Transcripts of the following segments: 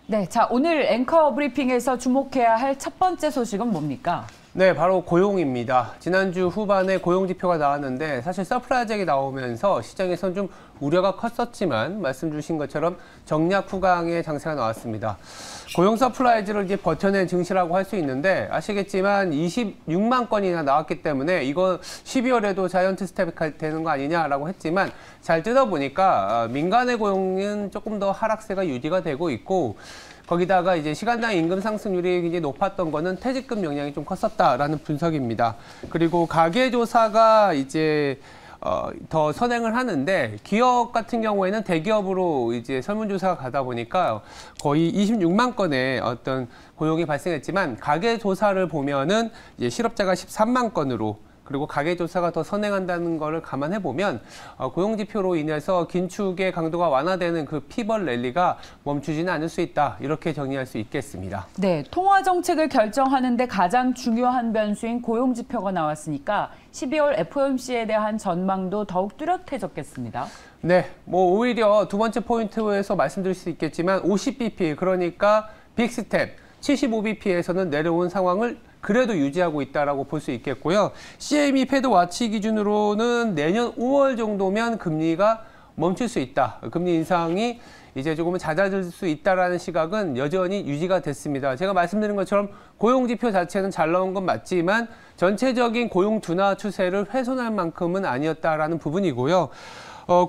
네, 자, 오늘 앵커 브리핑에서 주목해야 할 첫 번째 소식은 뭡니까? 네, 바로 고용입니다. 지난주 후반에 고용 지표가 나왔는데 사실 서프라이즈가 나오면서 시장에선 좀 우려가 컸었지만 말씀 주신 것처럼 정략 후강의 장세가 나왔습니다. 고용 서프라이즈를 이제 버텨낸 증시라고 할 수 있는데 아시겠지만 26만 건이나 나왔기 때문에 이거 12월에도 자이언트 스텝이 되는 거 아니냐라고 했지만 잘 뜯어보니까 민간의 고용은 조금 더 하락세가 유지가 되고 있고 거기다가 이제 시간당 임금 상승률이 굉장히 높았던 거는 퇴직금 영향이 좀 컸었다라는 분석입니다. 그리고 가계조사가 이제 더 선행을 하는데 기업 같은 경우에는 대기업으로 이제 설문조사가 가다 보니까 거의 26만 건의 어떤 고용이 발생했지만 가계조사를 보면은 이제 실업자가 13만 건으로 그리고 가계조사가 더 선행한다는 거를 감안해 보면 고용지표로 인해서 긴축의 강도가 완화되는 그 피벗 랠리가 멈추지는 않을 수 있다. 이렇게 정리할 수 있겠습니다. 네, 통화 정책을 결정하는데 가장 중요한 변수인 고용지표가 나왔으니까 12월 FOMC에 대한 전망도 더욱 뚜렷해졌겠습니다. 네, 뭐 오히려 두 번째 포인트에서 말씀드릴 수 있겠지만 50bp 그러니까 빅스텝 75bp에서는 내려온 상황을 그래도 유지하고 있다라고 볼 수 있겠고요. CME 패드 와치 기준으로는 내년 5월 정도면 금리가 멈출 수 있다. 금리 인상이 이제 조금은 잦아들 수 있다라는 시각은 여전히 유지가 됐습니다. 제가 말씀드린 것처럼 고용지표 자체는 잘 나온 건 맞지만 전체적인 고용 둔화 추세를 훼손할 만큼은 아니었다라는 부분이고요.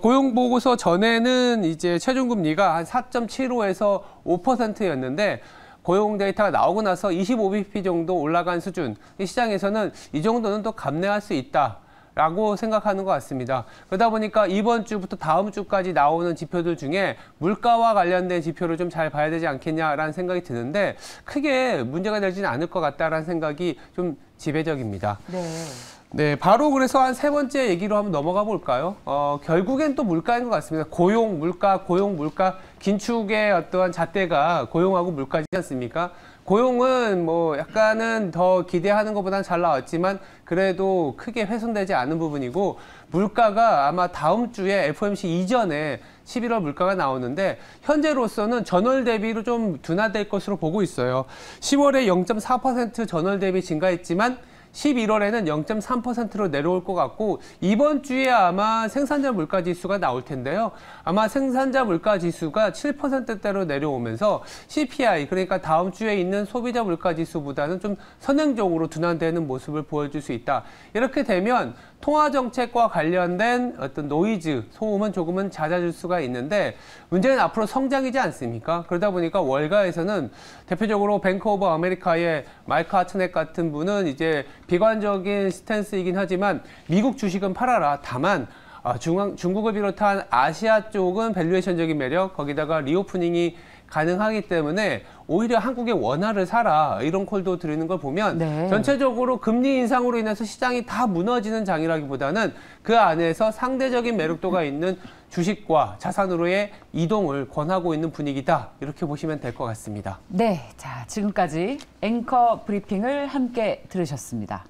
고용보고서 전에는 이제 최종금리가 한 4.75에서 5%였는데 고용 데이터가 나오고 나서 25bp 정도 올라간 수준, 시장에서는 이 정도는 또 감내할 수 있다라고 생각하는 것 같습니다. 그러다 보니까 이번 주부터 다음 주까지 나오는 지표들 중에 물가와 관련된 지표를 좀 잘 봐야 되지 않겠냐라는 생각이 드는데 크게 문제가 되지는 않을 것 같다라는 생각이 좀 지배적입니다. 네, 바로 그래서 한 세 번째 얘기로 한번 넘어가 볼까요? 결국엔 또 물가인 것 같습니다. 고용, 물가, 긴축의 어떠한 잣대가 고용하고 물가지 않습니까? 고용은 뭐 약간은 더 기대하는 것보다는 잘 나왔지만 그래도 크게 훼손되지 않은 부분이고 물가가 아마 다음 주에 FOMC 이전에 11월 물가가 나오는데 현재로서는 전월 대비로 좀 둔화될 것으로 보고 있어요. 10월에 0.4% 전월 대비 증가했지만 11월에는 0.3%로 내려올 것 같고 이번 주에 아마 생산자 물가 지수가 나올 텐데요. 아마 생산자 물가 지수가 7%대로 내려오면서 CPI 그러니까 다음 주에 있는 소비자 물가 지수보다는 좀 선행적으로 둔화되는 모습을 보여줄 수 있다. 이렇게 되면 통화 정책과 관련된 어떤 노이즈, 소음은 조금은 잦아질 수가 있는데 문제는 앞으로 성장이지 않습니까? 그러다 보니까 월가에서는 대표적으로 뱅크 오브 아메리카의 마이크 하트넷 같은 분은 이제 비관적인 스탠스이긴 하지만 미국 주식은 팔아라. 다만 중국을 비롯한 아시아 쪽은 밸류에이션적인 매력, 거기다가 리오프닝이 가능하기 때문에 오히려 한국의 원화를 사라 이런 콜도 드리는 걸 보면 전체적으로 금리 인상으로 인해서 시장이 다 무너지는 장이라기보다는 그 안에서 상대적인 매력도가 있는 주식과 자산으로의 이동을 권하고 있는 분위기다 이렇게 보시면 될 것 같습니다. 네, 자 지금까지 앵커 브리핑을 함께 들으셨습니다.